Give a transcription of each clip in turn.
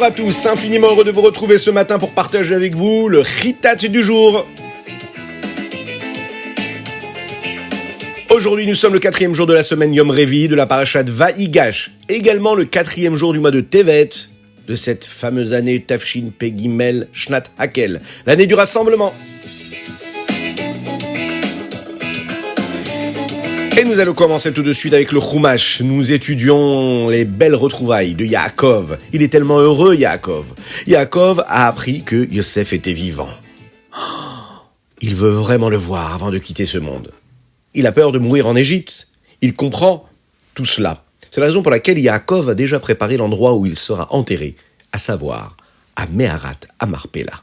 à tous, infiniment heureux de vous retrouver ce matin pour partager avec vous le Chitat du jour. Aujourd'hui, nous sommes le 4e jour de la semaine Yom Revi de la parashat Vaïgash, également le 4e jour du mois de Tevet, de cette fameuse année Tafshin Pegimel Shnat Hakel, l'année du rassemblement. Et nous allons commencer tout de suite avec le Chumash. Nous étudions les belles retrouvailles de Yaakov. Il est tellement heureux, Yaakov. Yaakov a appris que Yosef était vivant. Il veut vraiment le voir avant de quitter ce monde. Il a peur de mourir en Égypte. Il comprend tout cela. C'est la raison pour laquelle Yaakov a déjà préparé l'endroit où il sera enterré, à savoir à Meharat, à Marpella,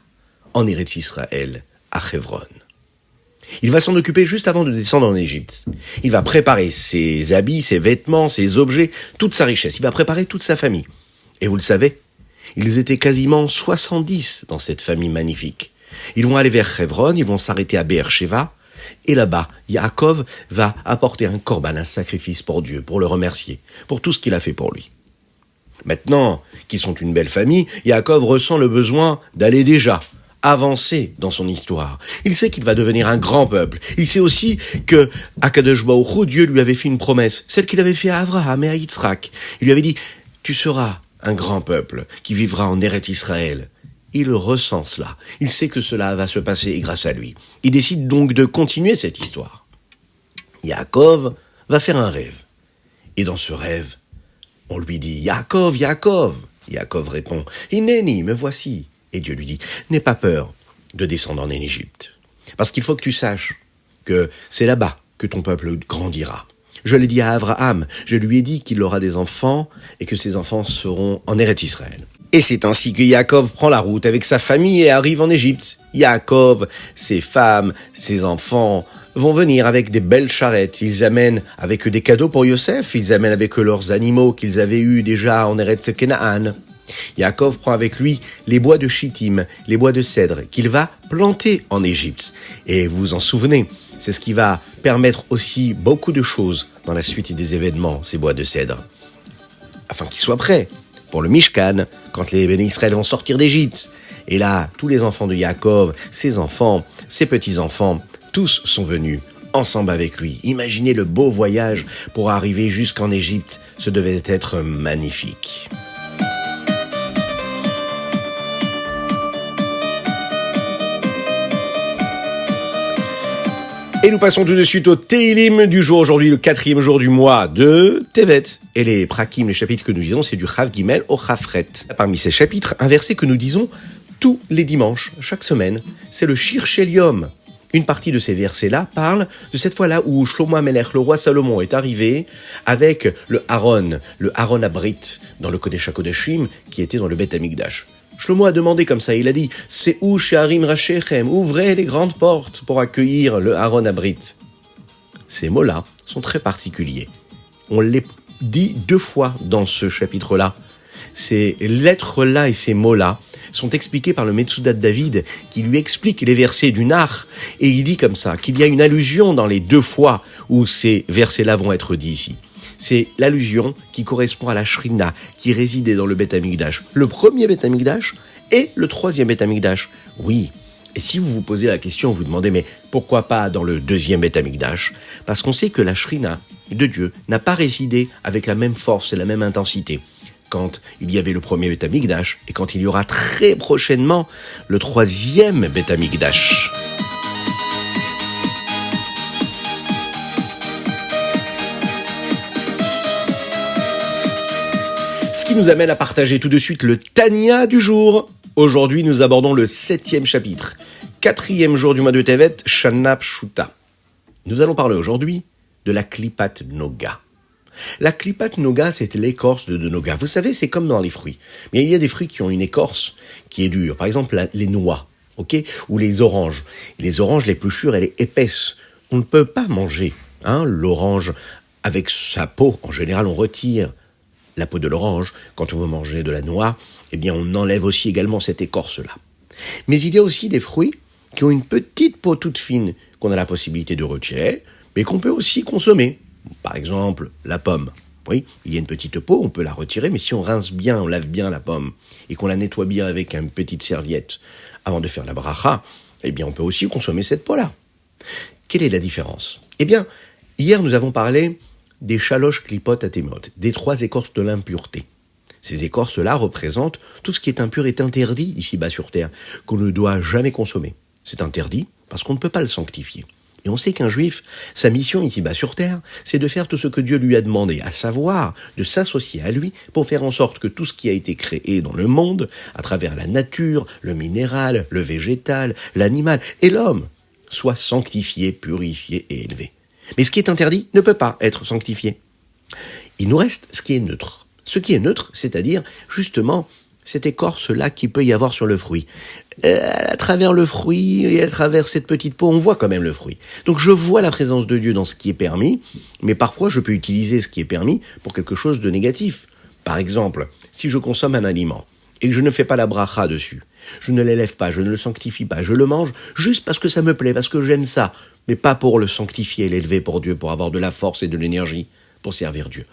en Eretz Israël, à Hebron. Il va s'en occuper juste avant de descendre en Égypte. Il va préparer ses habits, ses vêtements, ses objets, toute sa richesse. Il va préparer toute sa famille. Et vous le savez, ils étaient quasiment 70 dans cette famille magnifique. Ils vont aller vers Hebron, ils vont s'arrêter à Beersheva, et là-bas, Yaakov va apporter un korban, un sacrifice pour Dieu, pour le remercier, pour tout ce qu'il a fait pour lui. Maintenant qu'ils sont une belle famille, Yaakov ressent le besoin d'aller déjà avancer dans son histoire. Il sait qu'il va devenir un grand peuple. Il sait aussi que Akadosh Baruch Hu, Dieu lui avait fait une promesse, celle qu'il avait fait à Abraham et à Yitzhak. Il lui avait dit, tu seras un grand peuple qui vivra en Eretz Israël. Il ressent cela. Il sait que cela va se passer grâce à lui. Il décide donc de continuer cette histoire. Yaakov va faire un rêve. Et dans ce rêve, on lui dit, Yaakov, Yaakov. Yaakov répond, Hineni, me voici. Et Dieu lui dit, n'aie pas peur de descendre en Égypte. Parce qu'il faut que tu saches que c'est là-bas que ton peuple grandira. Je l'ai dit à Abraham, je lui ai dit qu'il aura des enfants et que ses enfants seront en Eretz Israël. Et c'est ainsi que Yaakov prend la route avec sa famille et arrive en Égypte. Yaakov, ses femmes, ses enfants vont venir avec des belles charrettes. Ils amènent avec eux des cadeaux pour Yosef, ils amènent avec eux leurs animaux qu'ils avaient eus déjà en Eretz Kenaan. Yaakov prend avec lui les bois de Chittim, les bois de cèdre, qu'il va planter en Égypte. Et vous vous en souvenez, c'est ce qui va permettre aussi beaucoup de choses dans la suite des événements, ces bois de cèdre. Afin qu'ils soient prêts pour le Mishkan, quand les bénis Israël vont sortir d'Égypte. Et là, tous les enfants de Yaakov, ses enfants, ses petits-enfants, tous sont venus ensemble avec lui. Imaginez le beau voyage pour arriver jusqu'en Égypte. Ce devait être magnifique. Et nous passons tout de suite au Teilim du jour, aujourd'hui le 4e jour du mois de Tevet. Et les prakim, les chapitres que nous disons, c'est du Chav Gimel au Chafret. Parmi ces chapitres, un verset que nous disons tous les dimanches, chaque semaine, c'est le Shir Shel Yom. Une partie de ces versets-là parle de cette fois-là où Shlomo HaMelech, le roi Salomon, est arrivé avec le Aaron Abrit, dans le Kodesh HaKodeshim, qui était dans le Beth Amikdash. Shlomo a demandé comme ça, il a dit « Se'u she'arim rashechem » ouvrez les grandes portes pour accueillir le Aaron Abrit. Ces mots-là sont très particuliers. On les dit 2 fois dans ce chapitre-là. Ces lettres-là et ces mots-là sont expliqués par le Metsudat David qui lui explique les versets du Nar. Et il dit comme ça qu'il y a une allusion dans les 2 fois où ces versets-là vont être dits ici. C'est l'allusion qui correspond à la Shrina qui résidait dans le Beth Amikdash. Le premier Beth Amikdash et le 3e Beth Amikdash. Oui, et si vous vous posez la question, vous vous demandez, mais pourquoi pas dans le 2e Beth Amikdash ? Parce qu'on sait que la Shrina de Dieu n'a pas résidé avec la même force et la même intensité quand il y avait le premier Beth Amikdash et quand il y aura très prochainement le 3e Beth Amikdash. Ce qui nous amène à partager tout de suite le Tanya du jour. Aujourd'hui, nous abordons le 7e chapitre, 4e jour du mois de Tevet, Shana Pshuta. Nous allons parler aujourd'hui de la Klipat Noga. La Klipat Noga, c'est l'écorce de Noga. Vous savez, c'est comme dans les fruits. Mais il y a des fruits qui ont une écorce qui est dure. Par exemple, les noix, ou les oranges. Et les oranges, l'épluchure, elle est épaisse. On ne peut pas manger l'orange avec sa peau. En général, on retire la peau de l'orange. Quand on veut manger de la noix, eh bien, on enlève aussi également cette écorce-là. Mais il y a aussi des fruits qui ont une petite peau toute fine qu'on a la possibilité de retirer, mais qu'on peut aussi consommer. Par exemple, la pomme. Oui, il y a une petite peau, on peut la retirer, mais si on rince bien, on lave bien la pomme, et qu'on la nettoie bien avec une petite serviette avant de faire la bracha, eh bien on peut aussi consommer cette peau-là. Quelle est la différence? Eh bien, hier nous avons parlé des shalosh klipot atemot, des 3 écorces de l'impureté. Ces écorces-là représentent tout ce qui est impur est interdit ici-bas sur terre, qu'on ne doit jamais consommer. C'est interdit parce qu'on ne peut pas le sanctifier. Et on sait qu'un juif, sa mission ici-bas sur terre, c'est de faire tout ce que Dieu lui a demandé, à savoir de s'associer à lui pour faire en sorte que tout ce qui a été créé dans le monde, à travers la nature, le minéral, le végétal, l'animal et l'homme, soit sanctifié, purifié et élevé. Mais ce qui est interdit ne peut pas être sanctifié. Il nous reste ce qui est neutre. Ce qui est neutre, c'est-à-dire justement cette écorce-là qu'il peut y avoir sur le fruit. À travers le fruit et à travers cette petite peau, on voit quand même le fruit. Donc je vois la présence de Dieu dans ce qui est permis, mais parfois je peux utiliser ce qui est permis pour quelque chose de négatif. Par exemple, si je consomme un aliment et que je ne fais pas la bracha dessus, je ne l'élève pas, je ne le sanctifie pas, je le mange juste parce que ça me plaît, parce que j'aime ça, mais pas pour le sanctifier, l'élever pour Dieu, pour avoir de la force et de l'énergie pour servir Dieu.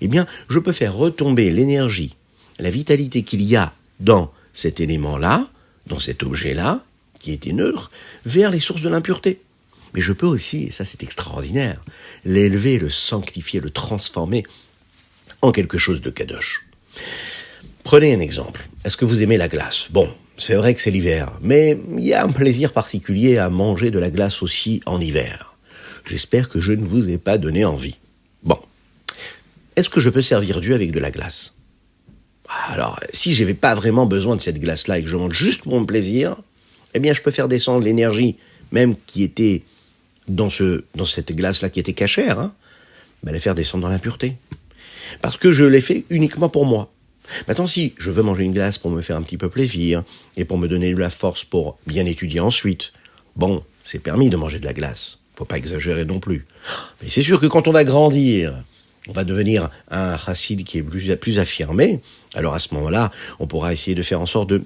Eh bien, je peux faire retomber l'énergie, la vitalité qu'il y a dans cet élément-là, dans cet objet-là, qui était neutre, vers les sources de l'impureté. Mais je peux aussi, et ça c'est extraordinaire, l'élever, le sanctifier, le transformer en quelque chose de kadosh. Prenez un exemple. Est-ce que vous aimez la glace? Bon, c'est vrai que c'est l'hiver, mais il y a un plaisir particulier à manger de la glace aussi en hiver. J'espère que je ne vous ai pas donné envie. Bon. Est-ce que je peux servir Dieu avec de la glace? Alors, si je n'avais pas vraiment besoin de cette glace-là et que je mange juste pour mon plaisir, eh bien, je peux faire descendre l'énergie, même qui était dans cette glace-là qui était cachère, la faire descendre dans l'impureté. Parce que je l'ai fait uniquement pour moi. Maintenant, si je veux manger une glace pour me faire un petit peu plaisir et pour me donner de la force pour bien étudier ensuite, bon, c'est permis de manger de la glace. Faut pas exagérer non plus. Mais c'est sûr que quand on va grandir, on va devenir un chassid qui est plus affirmé, alors à ce moment-là, on pourra essayer de faire en sorte de,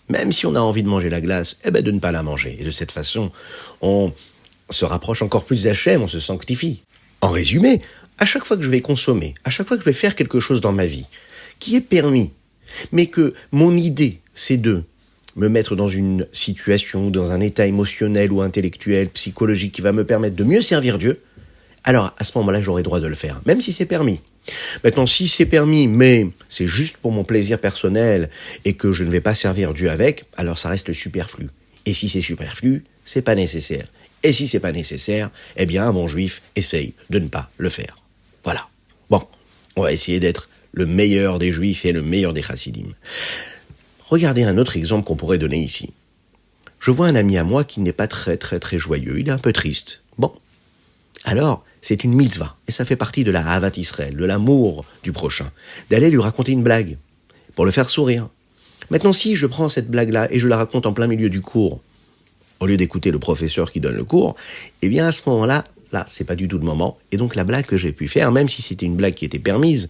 même si on a envie de manger la glace, de ne pas la manger. Et de cette façon, on se rapproche encore plus d'Hachem, on se sanctifie. En résumé, à chaque fois que je vais consommer, à chaque fois que je vais faire quelque chose dans ma vie, qui est permis, mais que mon idée, c'est de me mettre dans une situation, dans un état émotionnel ou intellectuel, psychologique, qui va me permettre de mieux servir Dieu, alors à ce moment-là, j'aurai le droit de le faire, même si c'est permis. Maintenant, si c'est permis, mais c'est juste pour mon plaisir personnel et que je ne vais pas servir Dieu avec, alors ça reste superflu. Et si c'est superflu, c'est pas nécessaire. Et si c'est pas nécessaire, eh bien, un bon juif essaye de ne pas le faire. Voilà. Bon, on va essayer d'être le meilleur des juifs et le meilleur des chassidim. Regardez un autre exemple qu'on pourrait donner ici. Je vois un ami à moi qui n'est pas très joyeux, il est un peu triste. Bon, alors, c'est une mitzvah, et ça fait partie de la Ahavat Israël, de l'amour du prochain, d'aller lui raconter une blague, pour le faire sourire. Maintenant, si je prends cette blague-là et je la raconte en plein milieu du cours, au lieu d'écouter le professeur qui donne le cours, eh bien à ce moment-là, c'est pas du tout le moment. Et donc la blague que j'ai pu faire, même si c'était une blague qui était permise,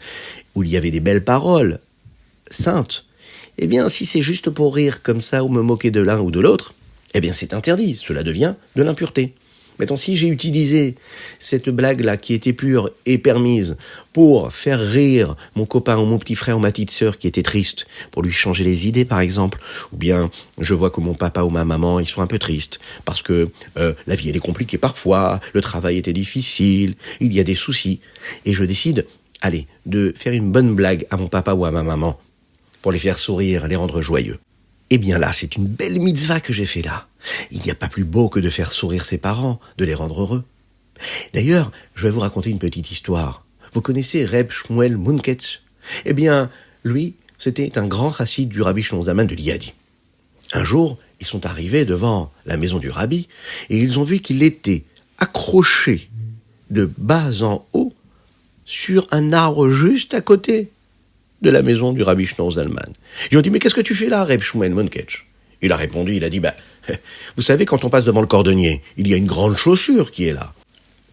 où il y avait des belles paroles saintes, eh bien si c'est juste pour rire comme ça ou me moquer de l'un ou de l'autre, eh bien c'est interdit, cela devient de l'impureté. Maintenant, si j'ai utilisé cette blague-là qui était pure et permise pour faire rire mon copain ou mon petit frère ou ma petite sœur qui était triste, pour lui changer les idées par exemple, ou bien je vois que mon papa ou ma maman, ils sont un peu tristes parce que la vie elle est compliquée parfois, le travail était difficile, il y a des soucis, et je décide, allez, de faire une bonne blague à mon papa ou à ma maman pour les faire sourire, les rendre joyeux. Eh bien là, c'est une belle mitzvah que j'ai fait là. Il n'y a pas plus beau que de faire sourire ses parents, de les rendre heureux. D'ailleurs, je vais vous raconter une petite histoire. Vous connaissez Reb Shmuel Munketz? Eh bien, lui, c'était un grand chassid du Rabbi Shlomo Zalman de Liadi. Un jour, ils sont arrivés devant la maison du Rabbi et ils ont vu qu'il était accroché de bas en haut sur un arbre juste à côté de la maison du Rabbi Shlomo Zalman. Ils ont dit, mais qu'est-ce que tu fais là, Reb Shmuel Munketz? Il a répondu, il a dit, vous savez, quand on passe devant le cordonnier, il y a une grande chaussure qui est là.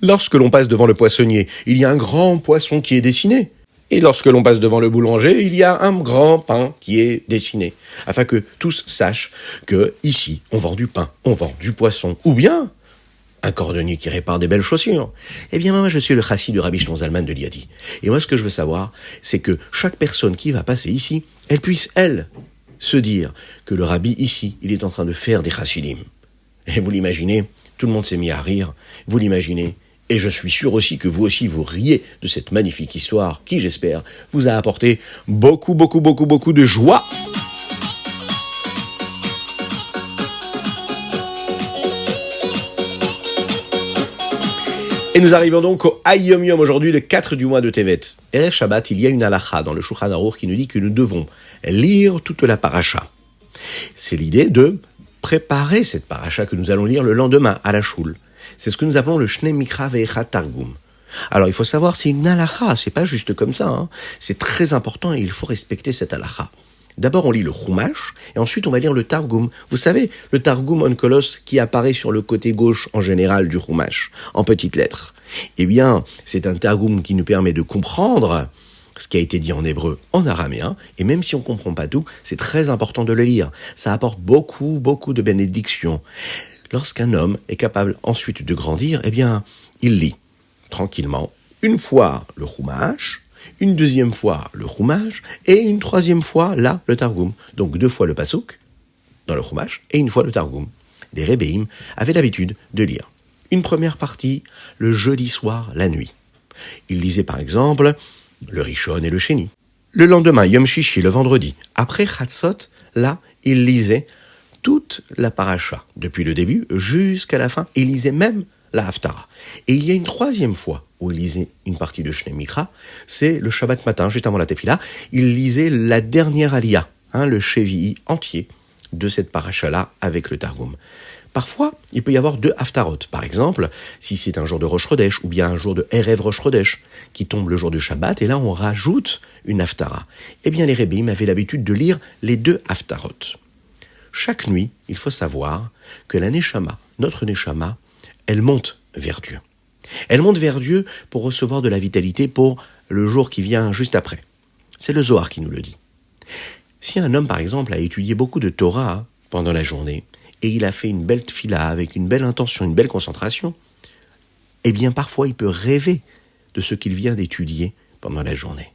Lorsque l'on passe devant le poissonnier, il y a un grand poisson qui est dessiné. Et lorsque l'on passe devant le boulanger, il y a un grand pain qui est dessiné. Afin que tous sachent que ici, on vend du pain, on vend du poisson. Ou bien, Un cordonnier qui répare des belles chaussures. Eh bien, moi, je suis le chassid de Rabbi Shlomo Zalman de Liadi. Et moi, ce que je veux savoir, c'est que chaque personne qui va passer ici, elle puisse, elle, se dire que le rabbi, ici, il est en train de faire des chassidim. Et vous l'imaginez, tout le monde s'est mis à rire, vous l'imaginez, et je suis sûr aussi que vous aussi, vous riez de cette magnifique histoire qui, j'espère, vous a apporté beaucoup de joie. Et nous arrivons donc au Hayom Yom aujourd'hui, le 4 du mois de Tevet. Erev Shabbat, il y a une halakha dans le Shulchan Aruch qui nous dit que nous devons lire toute la paracha. C'est l'idée de préparer cette paracha que nous allons lire le lendemain à la shul. C'est ce que nous appelons le Shnei Mikra Ve'echad Targum. Alors il faut savoir, c'est une halakha, c'est pas juste comme ça, hein. C'est très important et il faut respecter cette halakha. D'abord, on lit le Chumash, et ensuite on va lire le Targum. Vous savez, le Targum Onkelos qui apparaît sur le côté gauche en général du Chumash, en petites lettres. Eh bien, c'est un Targum qui nous permet de comprendre ce qui a été dit en hébreu, en araméen, et même si on ne comprend pas tout, c'est très important de le lire. Ça apporte beaucoup de bénédictions. Lorsqu'un homme est capable ensuite de grandir, eh bien, il lit tranquillement, une fois le Chumash, une deuxième fois le Chumash, et une troisième fois, là, le Targum. Donc 2 fois le Pasuk, dans le Chumash, et une fois le Targum. Les Rebbeim avaient l'habitude de lire une première partie le jeudi soir, la nuit. Ils lisaient par exemple le Rishon et le Sheni. Le lendemain, Yom Shishi, le vendredi, après Chatzot, là, ils lisaient toute la paracha, depuis le début jusqu'à la fin. Ils lisaient même la Haftara. Et il y a une troisième fois où il lisait une partie de Shnei Mikra, c'est le Shabbat matin, juste avant la Tefila, il lisait la dernière Aliyah, le Shevi'i entier de cette paracha-là avec le Targum. Parfois, il peut y avoir 2 Haftarot. Par exemple, si c'est un jour de Rosh Chodesh ou bien un jour de Erev Rosh Chodesh qui tombe le jour du Shabbat, et là on rajoute une Haftara. Eh bien, les Rebbeim avaient l'habitude de lire les 2 Haftarot. Chaque nuit, il faut savoir que la Neshama, notre Neshama, elle monte vers Dieu. Elle monte vers Dieu pour recevoir de la vitalité pour le jour qui vient juste après. C'est le Zohar qui nous le dit. Si un homme, par exemple, a étudié beaucoup de Torah pendant la journée, et il a fait une belle tfila avec une belle intention, une belle concentration, eh bien parfois il peut rêver de ce qu'il vient d'étudier pendant la journée.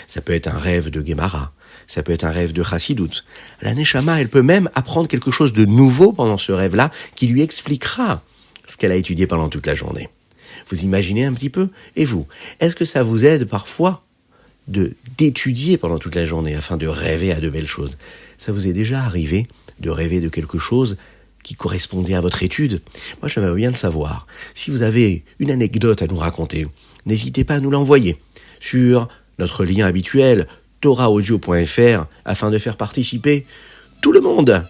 Ça peut être un rêve de Gemara, ça peut être un rêve de Chassidut. La Neshama, elle peut même apprendre quelque chose de nouveau pendant ce rêve-là qui lui expliquera ce qu'elle a étudié pendant toute la journée. Vous imaginez un petit peu? Et vous, est-ce que ça vous aide parfois d'étudier pendant toute la journée afin de rêver à de belles choses? Ça vous est déjà arrivé de rêver de quelque chose qui correspondait à votre étude? Moi, j'aimerais bien le savoir. Si vous avez une anecdote à nous raconter, n'hésitez pas à nous l'envoyer sur notre lien habituel, torahaudio.fr, afin de faire participer tout le monde.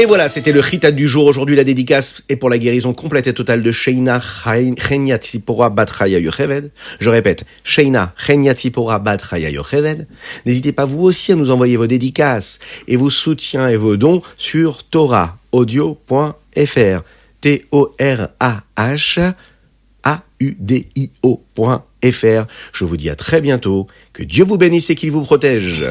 Et voilà, c'était le Chitat du jour. Aujourd'hui, la dédicace est pour la guérison complète et totale de Sheina Chenia Tzipora Bat Chaya Yocheved. Je répète, Sheina Chenia Tzipora Bat Chaya Yocheved. N'hésitez pas vous aussi à nous envoyer vos dédicaces et vos soutiens et vos dons sur torahaudio.fr. TORAHAUDIO.fr. Je vous dis à très bientôt. Que Dieu vous bénisse et qu'il vous protège.